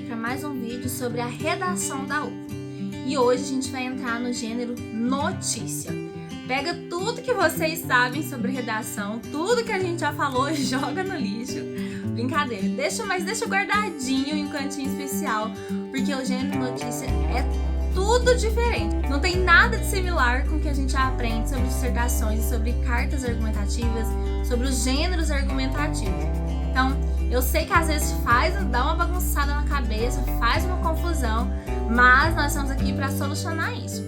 para mais um vídeo sobre a redação da UFO. E hoje a gente vai entrar no gênero notícia. Pega tudo que vocês sabem sobre redação, tudo que a gente já falou e joga no lixo. Brincadeira, deixa guardadinho em um cantinho especial, porque o gênero notícia é tudo diferente. Não tem nada de similar com o que a gente já aprende sobre dissertações, sobre cartas argumentativas, sobre os gêneros argumentativos. Então, eu sei que às vezes dá uma bagunçada na cabeça, faz uma confusão, mas nós estamos aqui para solucionar isso.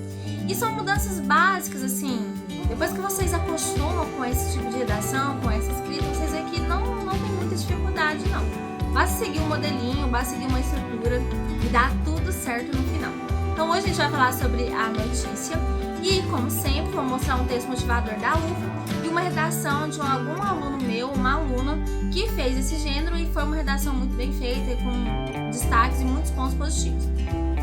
E são mudanças básicas, assim, depois que vocês acostumam com esse tipo de redação, com essa escrita, vocês veem que não tem muita dificuldade, não. Basta seguir um modelinho, basta seguir uma estrutura e dá tudo certo no final. Então hoje a gente vai falar sobre a notícia e, como sempre, vou mostrar um texto motivador da UFO e uma redação de algum aluno meu, uma aluna, que fez esse gênero e foi uma redação muito bem feita, com destaques e muitos pontos positivos.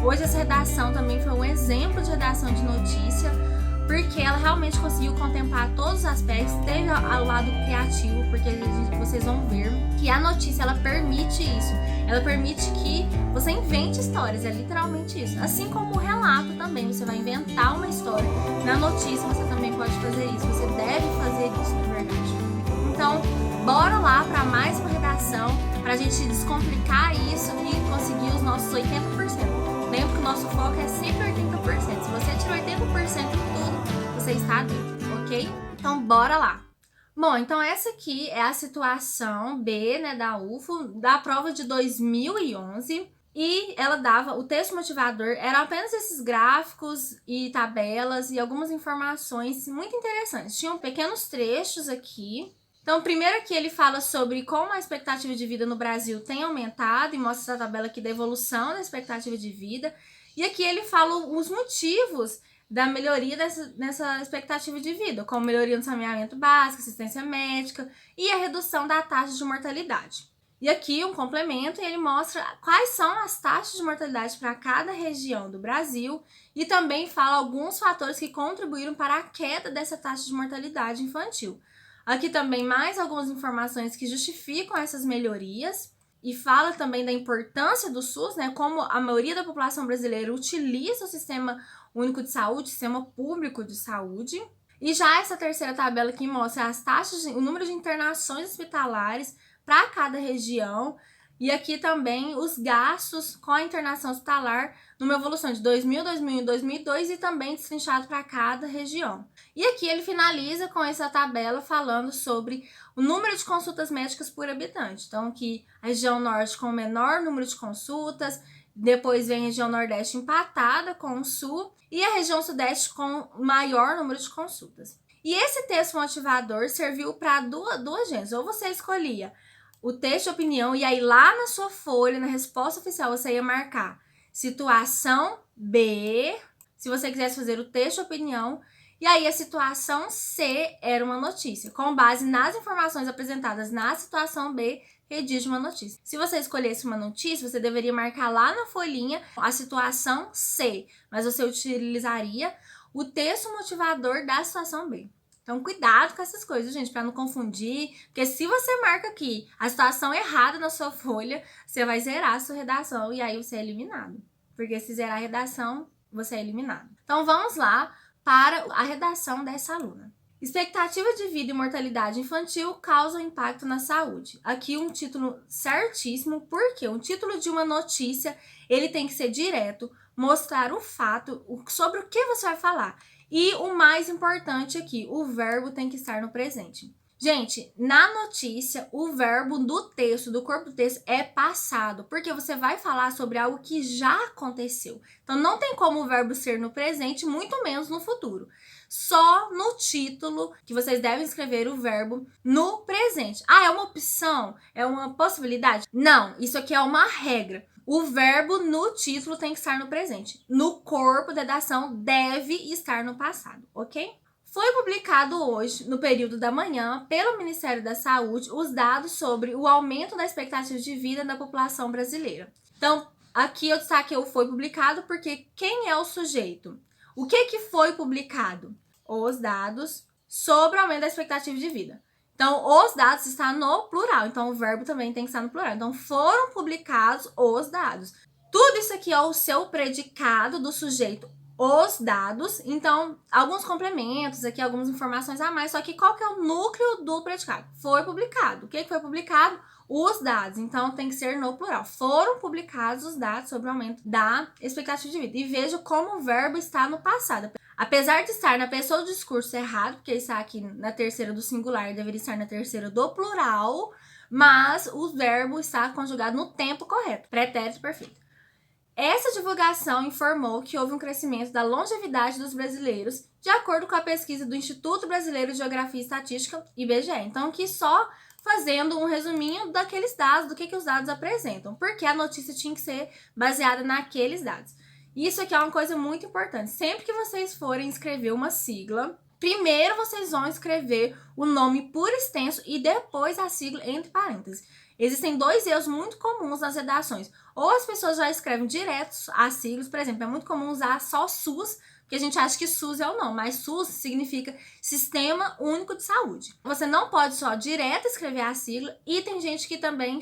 Hoje essa redação também foi um exemplo de redação de notícia, porque ela realmente conseguiu contemplar todos os aspectos, teve ao lado criativo, porque vocês vão ver que a notícia ela permite isso, ela permite que você invente histórias, é literalmente isso. Assim como o relato também, você vai inventar uma história. Na notícia você também pode fazer isso, você deve fazer isso, na verdade. Então, bora lá para mais uma redação, para a gente descomplicar isso e conseguir os nossos 80%. Lembra que o nosso foco é sempre 80%. Se você tira 80% em tudo, você está dentro, ok? Então, bora lá. Bom, então essa aqui é a situação B, né, da UFO, da prova de 2011. E ela dava, o texto motivador era apenas esses gráficos e tabelas e algumas informações muito interessantes. Tinham pequenos trechos aqui. Então, primeiro aqui ele fala sobre como a expectativa de vida no Brasil tem aumentado e mostra essa tabela aqui da evolução da expectativa de vida. E aqui ele fala os motivos da melhoria nessa expectativa de vida, como melhoria no saneamento básico, assistência médica e a redução da taxa de mortalidade. E aqui um complemento, e ele mostra quais são as taxas de mortalidade para cada região do Brasil e também fala alguns fatores que contribuíram para a queda dessa taxa de mortalidade infantil. Aqui também mais algumas informações que justificam essas melhorias e fala também da importância do SUS, né, como a maioria da população brasileira utiliza o Sistema Único de Saúde, Sistema Público de Saúde. E já essa terceira tabela aqui mostra as taxas, o número de internações hospitalares para cada região e aqui também os gastos com a internação hospitalar numa evolução de 2000, 2001 e 2002 e também destrinchado para cada região. E aqui ele finaliza com essa tabela falando sobre o número de consultas médicas por habitante. Então aqui a região norte com o menor número de consultas, depois vem a região nordeste empatada com o sul e a região sudeste com o maior número de consultas. E esse texto motivador serviu para duas gêneros, ou você escolhia o texto de opinião, e aí lá na sua folha, na resposta oficial, você ia marcar situação B, se você quisesse fazer o texto de opinião, e aí a situação C era uma notícia. Com base nas informações apresentadas na situação B, redige uma notícia. Se você escolhesse uma notícia, você deveria marcar lá na folhinha a situação C, mas você utilizaria o texto motivador da situação B. Então, cuidado com essas coisas, gente, para não confundir, porque se você marca aqui a situação errada na sua folha, você vai zerar a sua redação e aí você é eliminado. Porque se zerar a redação, você é eliminado. Então, vamos lá para a redação dessa aluna. Expectativa de vida e mortalidade infantil causam impacto na saúde. Aqui um título certíssimo, porque um título de uma notícia, ele tem que ser direto, mostrar o fato, sobre o que você vai falar. E o mais importante aqui, o verbo tem que estar no presente. Gente, na notícia, o verbo do texto, do corpo do texto, é passado, porque você vai falar sobre algo que já aconteceu. Então, não tem como o verbo ser no presente, muito menos no futuro. Só no título que vocês devem escrever o verbo no presente. Ah, é uma opção? É uma possibilidade? Não, isso aqui é uma regra. O verbo no título tem que estar no presente. No corpo da redação deve estar no passado, ok? Foi publicado hoje, no período da manhã, pelo Ministério da Saúde, os dados sobre o aumento da expectativa de vida da população brasileira. Então, aqui eu destaquei o foi publicado porque quem é o sujeito? O que foi publicado? Os dados sobre o aumento da expectativa de vida. Então, os dados está no plural. Então, o verbo também tem que estar no plural. Então, foram publicados os dados. Tudo isso aqui é o seu predicado do sujeito, os dados. Então, alguns complementos aqui, algumas informações a mais. Só que qual que é o núcleo do predicado? Foi publicado. O que foi publicado? Os dados. Então, tem que ser no plural. Foram publicados os dados sobre o aumento da expectativa de vida. E veja como o verbo está no passado. Apesar de estar na pessoa do discurso errado, porque está aqui na terceira do singular, deveria estar na terceira do plural, mas o verbo está conjugado no tempo correto, pretérito perfeito. Essa divulgação informou que houve um crescimento da longevidade dos brasileiros, de acordo com a pesquisa do Instituto Brasileiro de Geografia e Estatística, IBGE. Então, aqui só fazendo um resuminho daqueles dados, do que os dados apresentam, porque a notícia tinha que ser baseada naqueles dados. Isso aqui é uma coisa muito importante. Sempre que vocês forem escrever uma sigla, primeiro vocês vão escrever o nome por extenso e depois a sigla entre parênteses. Existem dois erros muito comuns nas redações. Ou as pessoas já escrevem direto as siglas, por exemplo, é muito comum usar só SUS, porque a gente acha que SUS é o nome, mas SUS significa Sistema Único de Saúde. Você não pode só direto escrever a sigla, e tem gente que também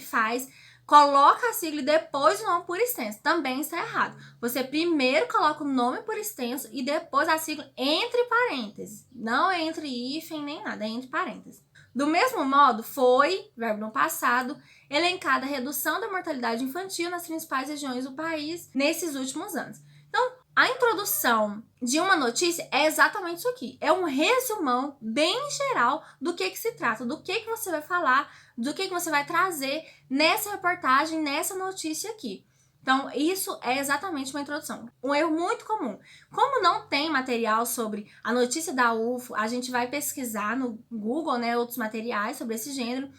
coloca a sigla e depois o nome por extenso. Também está errado. Você primeiro coloca o nome por extenso e depois a sigla entre parênteses. Não é entre hífen nem nada, é entre parênteses. Do mesmo modo, foi, verbo no passado, elencada a redução da mortalidade infantil nas principais regiões do país nesses últimos anos. Então, a introdução de uma notícia é exatamente isso aqui. É um resumão bem geral do que se trata, do que você vai falar, do que você vai trazer nessa reportagem, nessa notícia aqui. Então, isso é exatamente uma introdução. Um erro muito comum. Como não tem material sobre a notícia da UFO, a gente vai pesquisar no Google, né, outros materiais sobre esse gênero.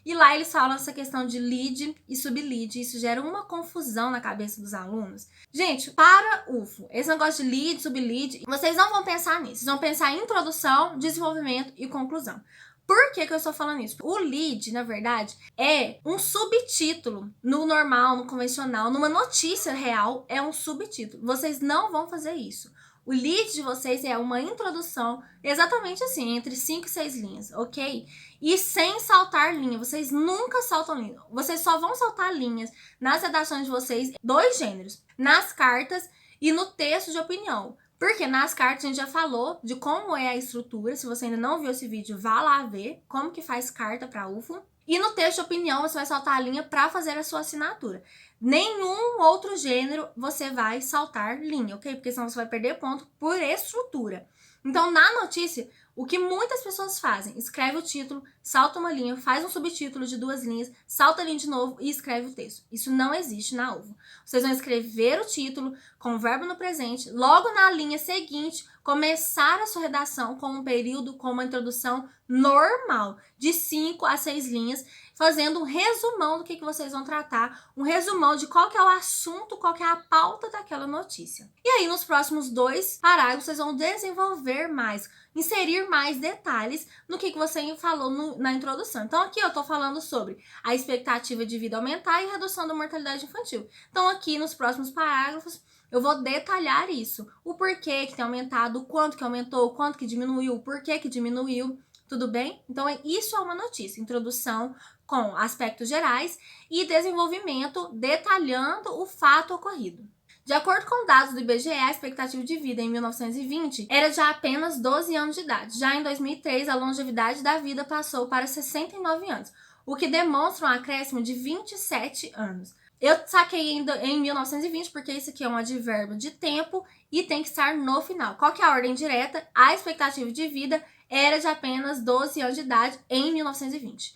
E lá eles falam essa questão de lead e sublead. Isso gera uma confusão na cabeça dos alunos. Gente, para UFO, esse negócio de lead, sublead, vocês não vão pensar nisso. Vocês vão pensar em introdução, desenvolvimento e conclusão. Por que eu estou falando isso? O lead, na verdade, é um subtítulo. No normal, no convencional, numa notícia real, é um subtítulo. Vocês não vão fazer isso. O lead de vocês é uma introdução, exatamente assim, entre 5 e 6 linhas, ok? E sem saltar linha. Vocês nunca saltam linha. Vocês só vão saltar linhas nas redações de vocês, dois gêneros. Nas cartas e no texto de opinião. Porque nas cartas a gente já falou de como é a estrutura. Se você ainda não viu esse vídeo, vá lá ver como que faz carta para UFO. E no texto de opinião você vai saltar a linha para fazer a sua assinatura. Nenhum outro gênero você vai saltar linha, ok? Porque senão você vai perder ponto por estrutura. Então, na notícia, o que muitas pessoas fazem, escreve o título, salta uma linha, faz um subtítulo de 2 linhas, salta a linha de novo e escreve o texto. Isso não existe na UFO. Vocês vão escrever o título com o verbo no presente, logo na linha seguinte, começar a sua redação com um período, com uma introdução normal, de 5 a 6 linhas, fazendo um resumão do que vocês vão tratar, um resumão de qual que é o assunto, qual que é a pauta daquela notícia. E aí, nos próximos 2 parágrafos, vocês vão desenvolver mais, inserir mais detalhes no que você falou na introdução. Então, aqui eu tô falando sobre a expectativa de vida aumentar e redução da mortalidade infantil. Então, aqui nos próximos parágrafos, eu vou detalhar isso. O porquê que tem aumentado, o quanto que aumentou, o quanto que diminuiu, o porquê que diminuiu, tudo bem? Então, isso é uma notícia. Introdução com aspectos gerais e desenvolvimento detalhando o fato ocorrido. De acordo com dados do IBGE, a expectativa de vida em 1920 era de apenas 12 anos de idade. Já em 2003, a longevidade da vida passou para 69 anos, o que demonstra um acréscimo de 27 anos. Eu saquei em 1920 porque isso aqui é um advérbio de tempo e tem que estar no final. Qual que é a ordem direta? A expectativa de vida era de apenas 12 anos de idade em 1920.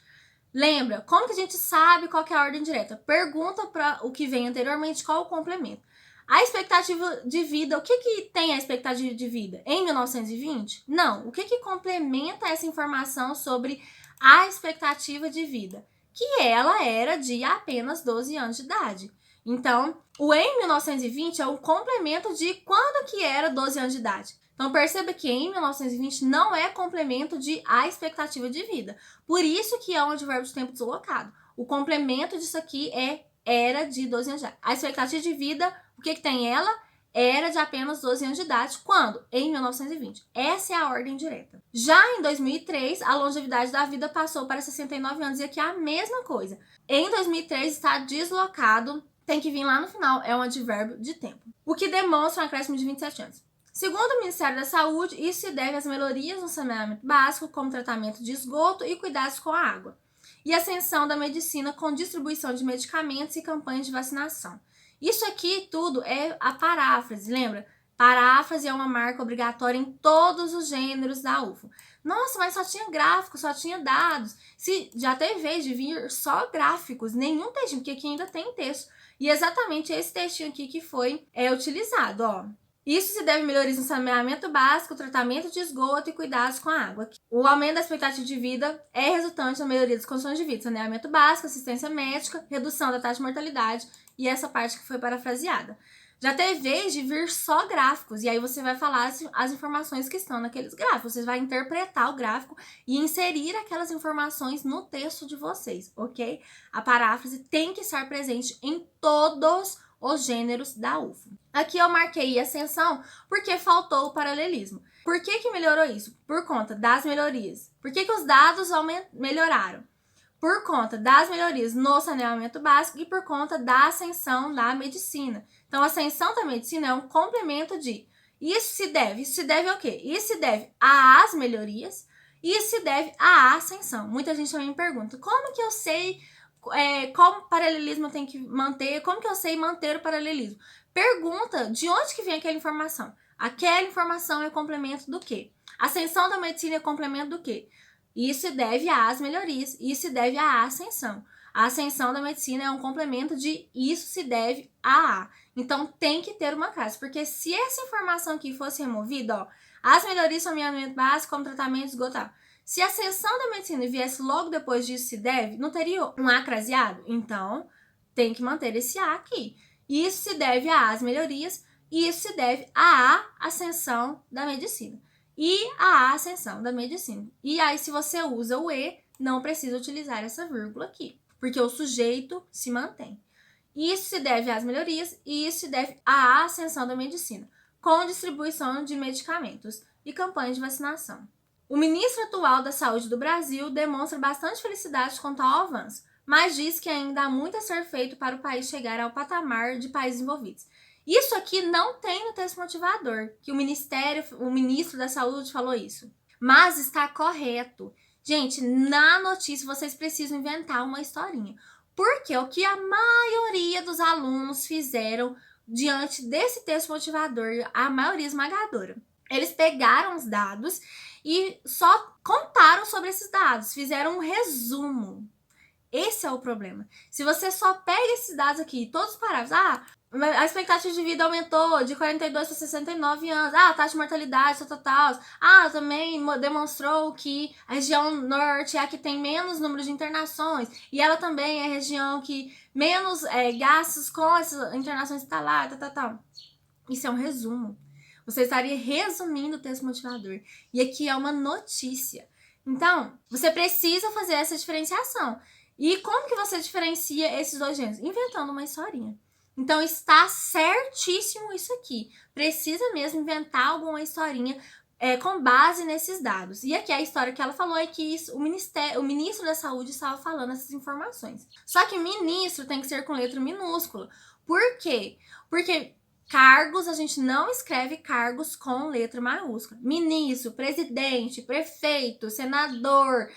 Lembra, como que a gente sabe qual que é a ordem direta? Pergunta para o que vem anteriormente, qual o complemento. A expectativa de vida, o que tem a expectativa de vida em 1920? Não, o que complementa essa informação sobre a expectativa de vida? Que ela era de apenas 12 anos de idade. Então, o em 1920 é um complemento de quando que era 12 anos de idade. Então, perceba que em 1920 não é complemento de a expectativa de vida. Por isso que é um advérbio de tempo deslocado. O complemento disso aqui era de 12 anos de idade. A expectativa de vida, o que tem ela? era de apenas 12 anos de idade, quando? Em 1920. Essa é a ordem direta. Já em 2003, a longevidade da vida passou para 69 anos, e aqui é a mesma coisa. Em 2003, está deslocado, tem que vir lá no final, é um advérbio de tempo, o que demonstra um acréscimo de 27 anos. Segundo o Ministério da Saúde, isso se deve às melhorias no saneamento básico, como tratamento de esgoto e cuidados com a água, e ascensão da medicina com distribuição de medicamentos e campanhas de vacinação. Isso aqui tudo é a paráfrase, lembra? Paráfrase é uma marca obrigatória em todos os gêneros da UFO. Nossa, mas só tinha gráficos, só tinha dados. Se já teve vez de vir só gráficos, nenhum textinho, porque aqui ainda tem texto. E exatamente esse textinho aqui que foi utilizado, ó. Isso se deve a melhorias no saneamento básico, tratamento de esgoto e cuidados com a água. O aumento da expectativa de vida é resultante da melhoria das condições de vida, saneamento básico, assistência médica, redução da taxa de mortalidade, e essa parte que foi parafraseada. Já teve vez de vir só gráficos, e aí você vai falar as informações que estão naqueles gráficos. Você vai interpretar o gráfico e inserir aquelas informações no texto de vocês, ok? A paráfrase tem que estar presente em todos os gêneros da UFO. Aqui eu marquei ascensão porque faltou o paralelismo. Por que melhorou isso? Por conta das melhorias. Por que os dados melhoraram? Por conta das melhorias no saneamento básico e por conta da ascensão da medicina. Então, a ascensão da medicina é um complemento de isso se deve ao quê? Isso se deve às melhorias e isso se deve à ascensão. Muita gente também me pergunta, como que eu sei qual paralelismo eu tenho que manter, como que eu sei manter o paralelismo? Pergunta de onde que vem aquela informação. Aquela informação é complemento do quê? A ascensão da medicina é complemento do quê? Isso se deve às melhorias, isso se deve à ascensão. A ascensão da medicina é um complemento de isso se deve a. Então, tem que ter uma classe, porque se essa informação aqui fosse removida, ó, as melhorias no saneamento básico, como tratamento de esgoto, se a ascensão da medicina viesse logo depois disso se deve, não teria um A craseado? Então, tem que manter esse A aqui. Isso se deve às melhorias, e isso se deve à ascensão da medicina. E a ascensão da medicina. E aí, se você usa o E, não precisa utilizar essa vírgula aqui, porque o sujeito se mantém. Isso se deve às melhorias e isso se deve à ascensão da medicina, com distribuição de medicamentos e campanhas de vacinação. O ministro atual da Saúde do Brasil demonstra bastante felicidade quanto ao avanço, mas diz que ainda há muito a ser feito para o país chegar ao patamar de países envolvidos. Isso aqui não tem no texto motivador, que o ministro da Saúde falou isso. Mas está correto. Gente, na notícia vocês precisam inventar uma historinha. Porque o que a maioria dos alunos fizeram diante desse texto motivador, a maioria esmagadora, eles pegaram os dados e só contaram sobre esses dados, fizeram um resumo. Esse é o problema. Se você só pega esses dados aqui, todos os parágrafos, a expectativa de vida aumentou de 42 para 69 anos. A taxa de mortalidade total. Também demonstrou que a região norte é a que tem menos número de internações. E ela também é a região que menos gastos com essas internações hospitalares, Isso é um resumo. Você estaria resumindo o texto motivador. E aqui é uma notícia. Então, você precisa fazer essa diferenciação. E como que você diferencia esses dois gêneros? Inventando uma historinha. Então, está certíssimo isso aqui. Precisa mesmo inventar alguma historinha com base nesses dados. E aqui a história que ela falou é que o ministro da Saúde estava falando essas informações. Só que ministro tem que ser com letra minúscula. Por quê? Porque cargos, a gente não escreve cargos com letra maiúscula. Ministro, presidente, prefeito, senador,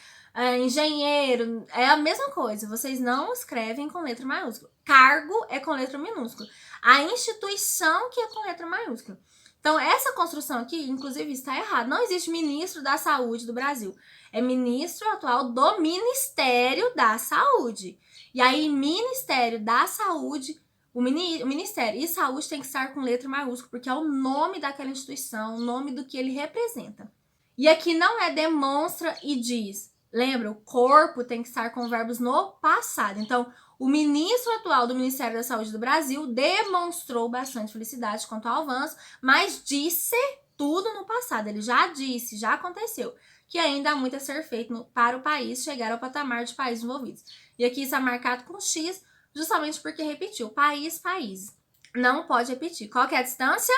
engenheiro, é a mesma coisa. Vocês não escrevem com letra maiúscula. Cargo é com letra minúscula. A instituição que é com letra maiúscula. Então, essa construção aqui, inclusive, está errada. Não existe ministro da Saúde do Brasil. É ministro atual do Ministério da Saúde. E aí, Ministério da Saúde, o Ministério e Saúde tem que estar com letra maiúscula, porque é o nome daquela instituição, o nome do que ele representa. E aqui não é demonstra e diz. Lembra, o corpo tem que estar com verbos no passado. Então, o ministro atual do Ministério da Saúde do Brasil demonstrou bastante felicidade quanto ao avanço, mas disse tudo no passado. Ele já disse, já aconteceu, que ainda há muito a ser feito para o país chegar ao patamar de países envolvidos. E aqui está marcado com X, justamente porque repetiu, país. Não pode repetir. Qual que é a distância?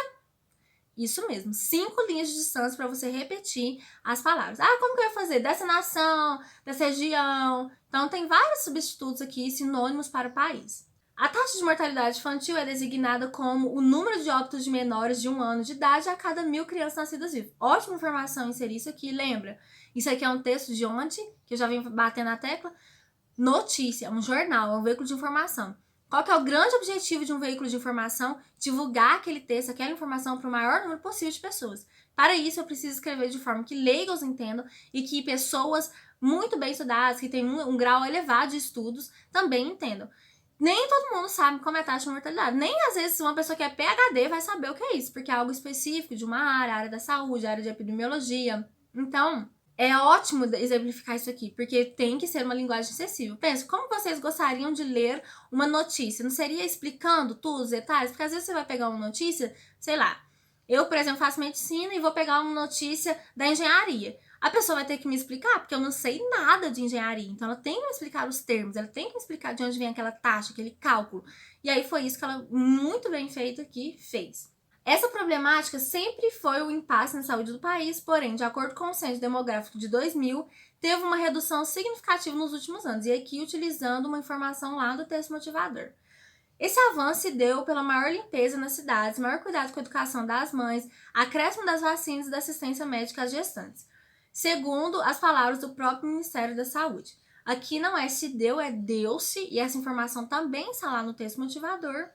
Isso mesmo, 5 linhas de distância para você repetir as palavras. Ah, como que eu ia fazer? Dessa nação, dessa região. Então, tem vários substitutos aqui, sinônimos para o país. A taxa de mortalidade infantil é designada como o número de óbitos de menores de 1 ano de idade a cada 1.000 crianças nascidas vivas. Ótima informação inserir isso aqui, lembra? Isso aqui é um texto de onde, que eu já vim batendo na tecla? Notícia, um jornal, é um veículo de informação. Qual que é o grande objetivo de um veículo de informação? Divulgar aquele texto, aquela informação para o maior número possível de pessoas. Para isso, eu preciso escrever de forma que leigos entendam e que pessoas muito bem estudadas, que têm um grau elevado de estudos, também entendam. Nem todo mundo sabe como é a taxa de mortalidade. Nem às vezes uma pessoa que é PhD vai saber o que é isso, porque é algo específico de uma área da saúde, área de epidemiologia. Então, é ótimo exemplificar isso aqui, porque tem que ser uma linguagem acessível. Pensa, como vocês gostariam de ler uma notícia? Não seria explicando tudo, os detalhes? Porque às vezes você vai pegar uma notícia, sei lá, eu, por exemplo, faço medicina e vou pegar uma notícia da engenharia. A pessoa vai ter que me explicar, porque eu não sei nada de engenharia. Então, ela tem que me explicar os termos, ela tem que me explicar de onde vem aquela taxa, aquele cálculo. E aí foi isso que ela, muito bem feito aqui, fez. Essa problemática sempre foi o impasse na saúde do país, porém, de acordo com o Censo Demográfico de 2000, teve uma redução significativa nos últimos anos, e aqui utilizando uma informação lá do texto motivador. Esse avanço se deu pela maior limpeza nas cidades, maior cuidado com a educação das mães, acréscimo das vacinas e da assistência médica às gestantes, segundo as palavras do próprio Ministério da Saúde. Aqui não é se deu, é deu-se, e essa informação também está lá no texto motivador.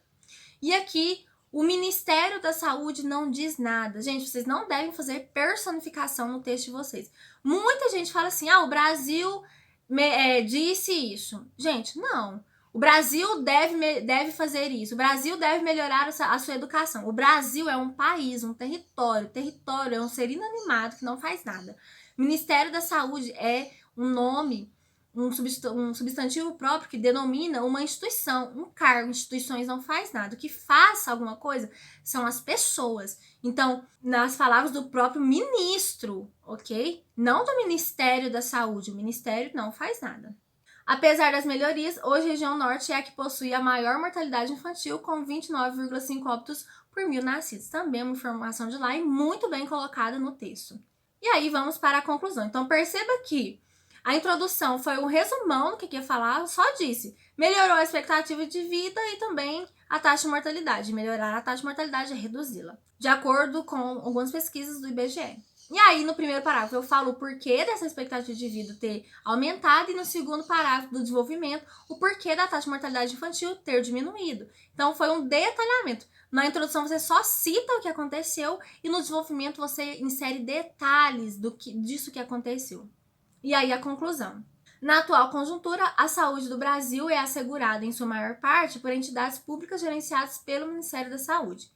E aqui o Ministério da Saúde não diz nada. Gente, vocês não devem fazer personificação no texto de vocês. Muita gente fala assim, o Brasil disse isso. Gente, não. O Brasil deve fazer isso. O Brasil deve melhorar a sua educação. O Brasil é um país, um território. Território é um ser inanimado que não faz nada. Ministério da Saúde é um nome, um substantivo próprio que denomina uma instituição, um cargo. Instituições não faz nada. O que faz alguma coisa são as pessoas. Então, nas palavras do próprio ministro, ok? Não do Ministério da Saúde. O ministério não faz nada. Apesar das melhorias, hoje a região norte é a que possui a maior mortalidade infantil, com 29,5 óbitos por 1.000 nascidos. Também uma informação de lá e muito bem colocada no texto. E aí vamos para a conclusão. Então perceba que a introdução foi um resumão do que ia falar, só disse. Melhorou a expectativa de vida e também a taxa de mortalidade. Melhorar a taxa de mortalidade é reduzi-la, de acordo com algumas pesquisas do IBGE. E aí, no primeiro parágrafo, eu falo o porquê dessa expectativa de vida ter aumentado e no segundo parágrafo do desenvolvimento, o porquê da taxa de mortalidade infantil ter diminuído. Então, foi um detalhamento. Na introdução, você só cita o que aconteceu e no desenvolvimento você insere detalhes disso que aconteceu. E aí, a conclusão. Na atual conjuntura, a saúde do Brasil é assegurada, em sua maior parte, por entidades públicas gerenciadas pelo Ministério da Saúde.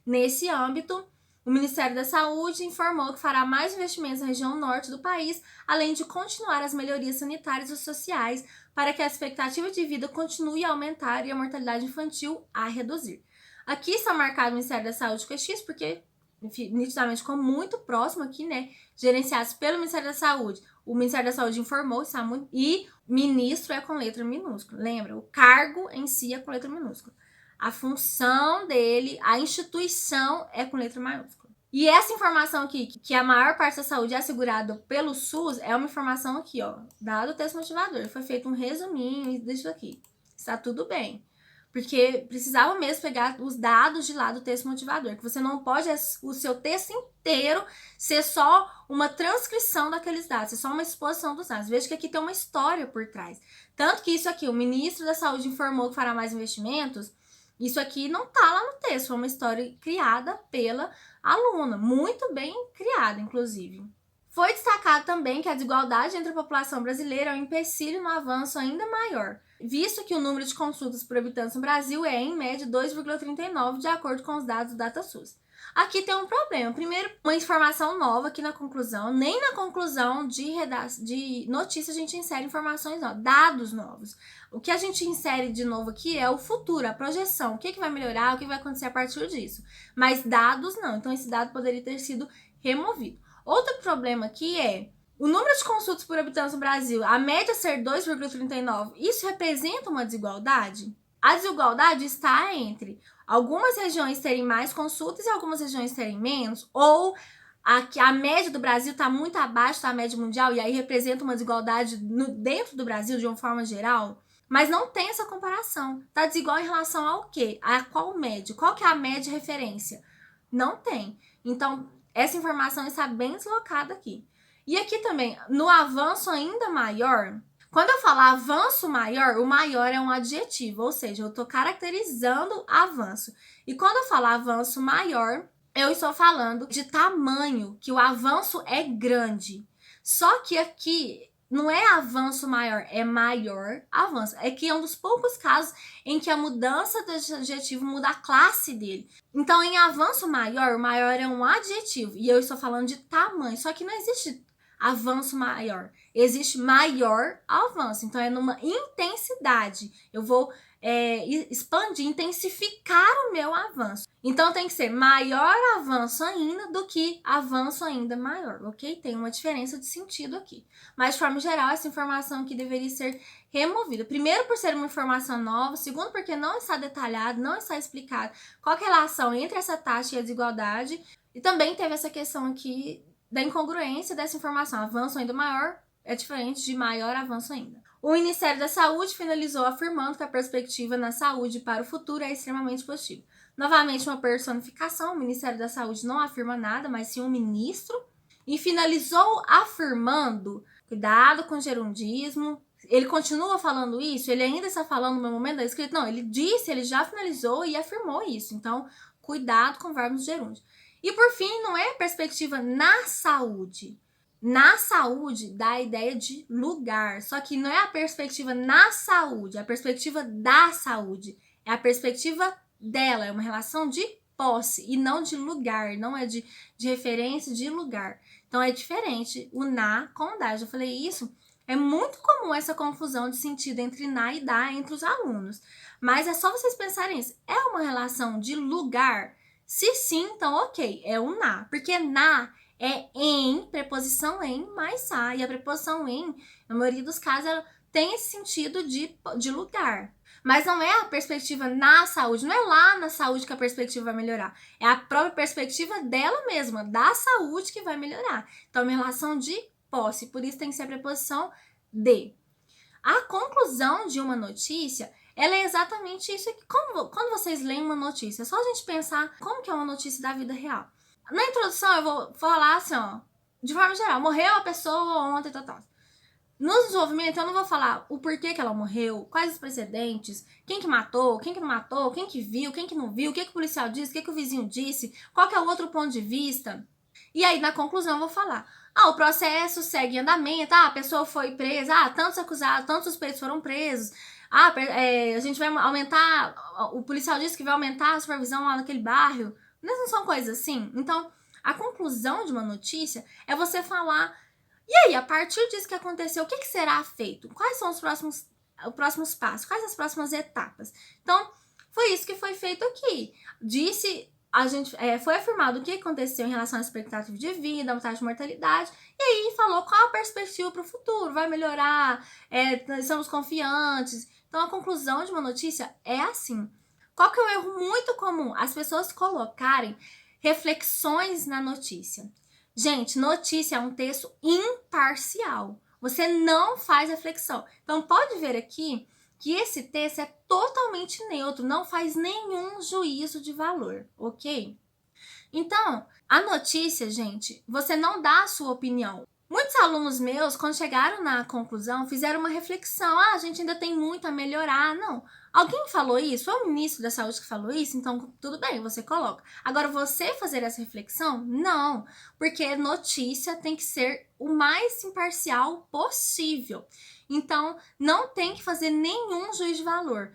Nesse âmbito, o Ministério da Saúde informou que fará mais investimentos na região norte do país, além de continuar as melhorias sanitárias e sociais para que a expectativa de vida continue a aumentar e a mortalidade infantil a reduzir. Aqui está marcado o Ministério da Saúde com X, porque, enfim, nitidamente ficou muito próximo aqui, né? Gerenciados pelo Ministério da Saúde. O Ministério da Saúde informou, está muito... E ministro é com letra minúscula. Lembra? O cargo em si é com letra minúscula. A função dele, a instituição é com letra maiúscula. E essa informação aqui, que a maior parte da saúde é assegurada pelo SUS, é uma informação aqui, ó, dado o texto motivador. Foi feito um resuminho disso aqui. Está tudo bem. Porque precisava mesmo pegar os dados de lá do texto motivador. Que você não pode, o seu texto inteiro, ser só uma transcrição daqueles dados, ser só uma exposição dos dados. Veja que aqui tem uma história por trás. Tanto que isso aqui, o ministro da Saúde informou que fará mais investimentos. Isso aqui não tá lá no texto, foi uma história criada pela aluna, muito bem criada, inclusive. Foi destacado também que a desigualdade entre a população brasileira é um empecilho no avanço ainda maior, visto que o número de consultas por habitante no Brasil é, em média, 2,39, de acordo com os dados do DataSUS. Aqui tem um problema. Primeiro, uma informação nova aqui na conclusão. Nem na conclusão de notícia a gente insere informações novas, dados novos. O que a gente insere de novo aqui é o futuro, a projeção. O que vai melhorar, o que vai acontecer a partir disso. Mas dados não. Então, esse dado poderia ter sido removido. Outro problema aqui é o número de consultas por habitante no Brasil, a média ser 2,39. Isso representa uma desigualdade? A desigualdade está entre algumas regiões terem mais consultas e algumas regiões terem menos, ou a média do Brasil está muito abaixo da média mundial e aí representa uma desigualdade dentro do Brasil de uma forma geral, mas não tem essa comparação. Tá desigual em relação ao quê? A qual média? Qual que é a média de referência? Não tem. Então, essa informação está bem deslocada aqui. E aqui também, no avanço ainda maior, quando eu falar avanço maior, o maior é um adjetivo, ou seja, eu estou caracterizando avanço. E quando eu falar avanço maior, eu estou falando de tamanho, que o avanço é grande. Só que aqui não é avanço maior, é maior avanço. É que é um dos poucos casos em que a mudança do adjetivo muda a classe dele. Então, em avanço maior, o maior é um adjetivo. E eu estou falando de tamanho. Só que não existe avanço maior. Existe maior avanço. Então, é numa intensidade. Eu vou expandir, intensificar o meu avanço. Então, tem que ser maior avanço ainda do que avanço ainda maior, ok? Tem uma diferença de sentido aqui. Mas, de forma geral, essa informação aqui deveria ser removida. Primeiro, por ser uma informação nova. Segundo, porque não está detalhado, não está explicado qual é a relação entre essa taxa e a desigualdade. E também teve essa questão aqui da incongruência dessa informação. Avanço ainda maior é diferente de maior avanço ainda. O Ministério da Saúde finalizou afirmando que a perspectiva na saúde para o futuro é extremamente positiva. Novamente, uma personificação. O Ministério da Saúde não afirma nada, mas sim um ministro. E finalizou afirmando, cuidado com o gerundismo. Ele continua falando isso? Ele ainda está falando no momento da escrita? Não, ele disse, ele já finalizou e afirmou isso. Então, cuidado com verbos gerúndio. E por fim, não é perspectiva na saúde. Na saúde dá a ideia de lugar, só que não é a perspectiva na saúde, é a perspectiva da saúde, é a perspectiva dela, é uma relação de posse e não de lugar, não é de referência de lugar. Então é diferente o na com o da. Eu falei isso, é muito comum essa confusão de sentido entre na e da entre os alunos, mas é só vocês pensarem isso, é uma relação de lugar? Se sim, então ok, é o na, porque na é em, preposição em, mais sa. E a preposição em, na maioria dos casos, ela tem esse sentido de lugar. Mas não é a perspectiva na saúde, não é lá na saúde que a perspectiva vai melhorar. É a própria perspectiva dela mesma, da saúde, que vai melhorar. Então, é uma relação de posse, por isso tem que ser a preposição de. A conclusão de uma notícia, ela é exatamente isso aqui. Quando vocês leem uma notícia, é só a gente pensar como que é uma notícia da vida real. Na introdução eu vou falar assim, ó, de forma geral, morreu a pessoa ontem, tal. No desenvolvimento eu não vou falar o porquê que ela morreu, quais os precedentes, quem que matou, quem que não matou, quem que viu, quem que não viu, o que que o policial disse, o que que o vizinho disse, qual que é o outro ponto de vista. E aí na conclusão eu vou falar, o processo segue em andamento, a pessoa foi presa, tantos acusados, tantos suspeitos foram presos, a gente vai aumentar, o policial disse que vai aumentar a supervisão lá naquele bairro. Mas não são coisas assim? Então, a conclusão de uma notícia é você falar, e aí, a partir disso que aconteceu, o que será feito? Quais são os próximos passos? Quais as próximas etapas? Então, foi isso que foi feito aqui. Foi afirmado o que aconteceu em relação à expectativa de vida, a taxa de mortalidade, e aí falou qual a perspectiva para o futuro, vai melhorar, estamos confiantes. Então, a conclusão de uma notícia é assim. Qual que é um erro muito comum? As pessoas colocarem reflexões na notícia. Gente, notícia é um texto imparcial. Você não faz reflexão. Então, pode ver aqui que esse texto é totalmente neutro, não faz nenhum juízo de valor, ok? Então, a notícia, gente, você não dá a sua opinião. Muitos alunos meus, quando chegaram na conclusão, fizeram uma reflexão. A gente ainda tem muito a melhorar. Não. Alguém falou isso? Foi o ministro da Saúde que falou isso? Então, tudo bem, você coloca. Agora, você fazer essa reflexão? Não. Porque notícia tem que ser o mais imparcial possível. Então, não tem que fazer nenhum juízo de valor.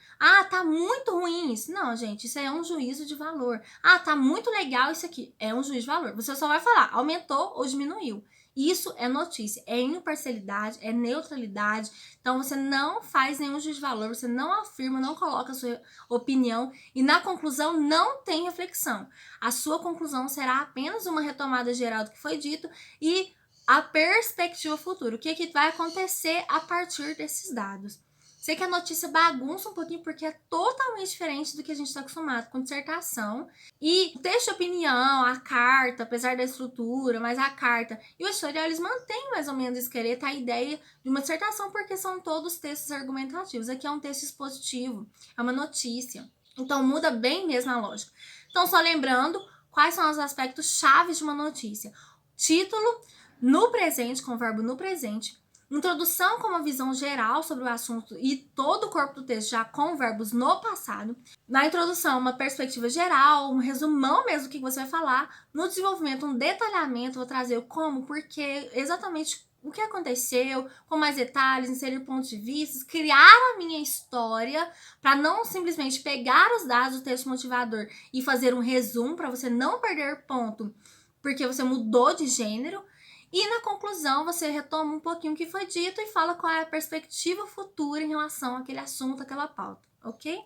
Tá muito ruim isso. Não, gente, isso é um juízo de valor. Tá muito legal isso aqui. É um juízo de valor. Você só vai falar, aumentou ou diminuiu. Isso é notícia, é imparcialidade, é neutralidade. Então, você não faz nenhum juízo de valor, você não afirma, não coloca a sua opinião e na conclusão não tem reflexão. A sua conclusão será apenas uma retomada geral do que foi dito e a perspectiva futura. O que vai acontecer a partir desses dados. Sei que a notícia bagunça um pouquinho porque é totalmente diferente do que a gente está acostumado com dissertação. E o texto de opinião, a carta, apesar da estrutura, mas a carta e o editorial, eles mantêm mais ou menos o esqueleto, a ideia de uma dissertação, porque são todos textos argumentativos. Aqui é um texto expositivo, é uma notícia. Então muda bem mesmo a lógica. Então, só lembrando, quais são os aspectos chaves de uma notícia? Título, no presente, com o verbo no presente. Introdução com uma visão geral sobre o assunto e todo o corpo do texto já com verbos no passado. Na introdução, uma perspectiva geral, um resumão mesmo do que você vai falar. No desenvolvimento, um detalhamento, vou trazer o como, porquê, exatamente o que aconteceu, com mais detalhes, inserir pontos de vista, criar a minha história, para não simplesmente pegar os dados do texto motivador e fazer um resumo, para você não perder ponto, porque você mudou de gênero. E na conclusão, você retoma um pouquinho o que foi dito e fala qual é a perspectiva futura em relação àquele assunto, àquela pauta, ok?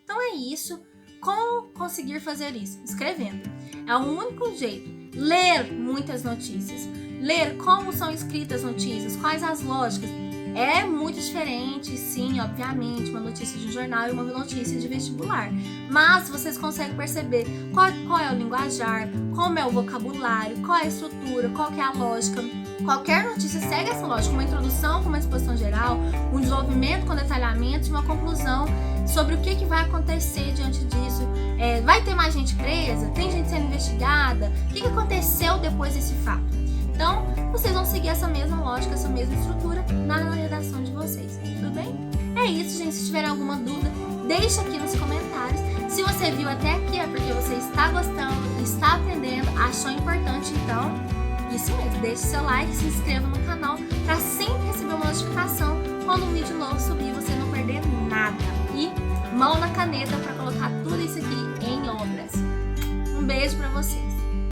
Então é isso. Como conseguir fazer isso? Escrevendo. É o único jeito. Ler muitas notícias. Ler como são escritas notícias, quais as lógicas. É muito diferente, sim, obviamente, uma notícia de um jornal e uma notícia de vestibular. Mas vocês conseguem perceber qual é o linguajar, como é o vocabulário, qual é a estrutura, qual que é a lógica. Qualquer notícia segue essa lógica, uma introdução com uma exposição geral, um desenvolvimento com detalhamento e uma conclusão sobre o que vai acontecer diante disso. Vai ter mais gente presa? Tem gente sendo investigada? O que aconteceu depois desse fato? Então, vocês vão seguir essa mesma lógica, essa mesma estrutura na redação de vocês, tudo bem? É isso, gente. Se tiverem alguma dúvida, deixa aqui nos comentários. Se você viu até aqui, é porque você está gostando, está aprendendo, achou importante, então, isso mesmo. Deixe seu like, se inscreva no canal para sempre receber uma notificação quando um vídeo novo subir e você não perder nada. E mão na caneta para colocar tudo isso aqui em obras. Um beijo para vocês.